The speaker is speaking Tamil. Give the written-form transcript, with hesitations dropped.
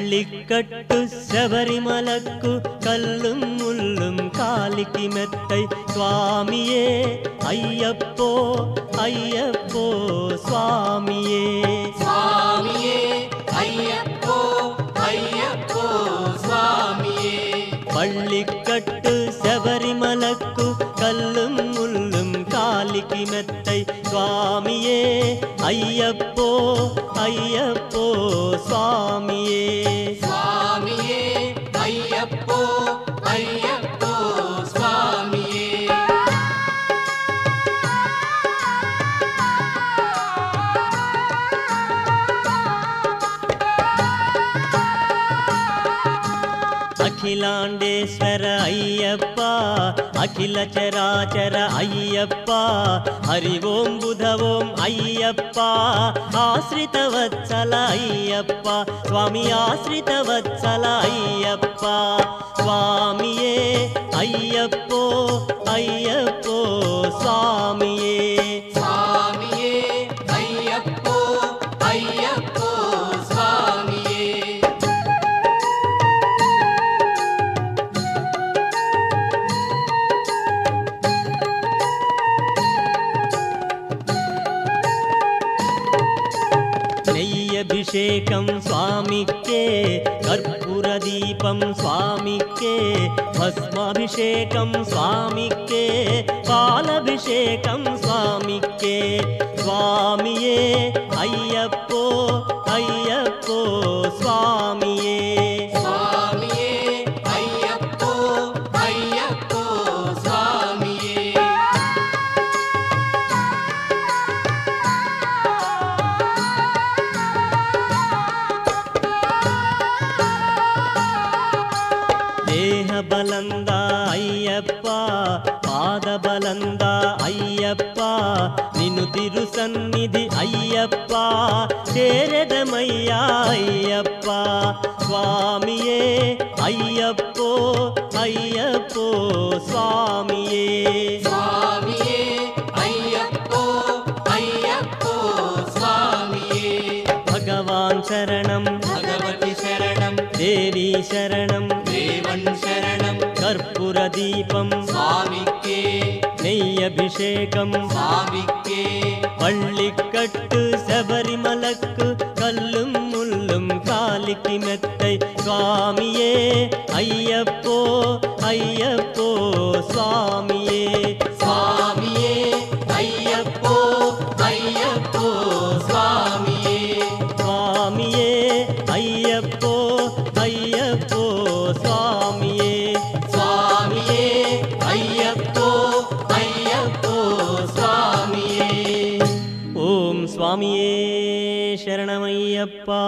பள்ளிக்கட்டு சபரிமலக்கு கல்லும் முள்ளும் காலிக்கு மெத்தை சுவாமியே ஐயப்போ ஐயப்போ சுவாமியே சுவாமியே ஐயப்போ ஐயப்போ சுவாமியே பள்ளிக்கட்டு சபரிமலக்கு கல்லும் முள்ளும் காலிக்கு மெத்தை சுவாமியே ஐயப்போ ஐயப்போ சுவாமியே சுவாமியே ஐயப்போ ஐயப்போ சுவாமியே அகிலாண்டேஸ்வர ஐயப்பா அகில சராச்சர ஐயப்பா ஹரி ஓம் புத ஓம் ஐயப்பா ஆஸ்ரித வத்சல ஐயப்பா சுவாமி ஆஸ்ரித வத்சல ஐயப்பா சுவாமியே ஐயப்போ ஐயப்போ சுவாமியே சுவாமியே ஐயப்போ ஐயப்போ சுவாமியே நெய்யபிஷேகம் சுவாமிக்கே கற்பூர தீபம் சுவாமிக்கே பஸ்மாபிஷேகம் சுவாமிக்கே பாலபிஷேகம் சுவாமிக்கே சுவாமியே ஐயப்போ ஐயப்போ சுவாமியே சுவாமியே ஐயப்போ ஐயப்போ சுவாமியே ದೇಹ ಬಲಂದ ಅಯ್ಯಪ್ಪ ಪಾದ ಬಲಂದ ಅಯ್ಯಪ್ಪ ನಿನು ತಿರು ಸನ್ನಿಧಿ ಅಯ್ಯಪ್ಪ ಸೇರದ ಮಯ್ಯ ಅಯ್ಯಪ್ಪ ಸ್ವಾಮಿಯೇ ಅಯ್ಯಪ್ಪೋ ಅಯ್ಯಪ್ಪೋ ಸ್ವಾಮಿಯೇ ಸ್ವಾಮಿಯೇ ಅಯ್ಯಪ್ಪೋ ಅಯ್ಯಪ್ಪೋ ಸ್ವಾಮಿಯೇ ಭಗವಾನ್ ಶರಣಂ ಭಗವತಿ ಶರಣಂ ದೇವಿ ಶರಣಂ தேவன் சரணம் கற்பூர தீபம் சுவாமிக்கே நெய்யபிஷேகம் சுவாமிக்கே பள்ளிக்கட்டு சபரிமலக்கு கல்லும் முள்ளும் காலிக்கு மெத்தை சுவாமியே ஐயப்போ ஐயப்போ சுவாமியே சுவாமியே ஐயப்போ ஐயப்போ சுவாமியே சுவாமியே ஐயப்போ ஐயப்போ சுவாமியே சுவாமியே ஐயப்போ ஐயப்போ சுவாமியே ஓம் சுவாமியே சரணமையப்பா.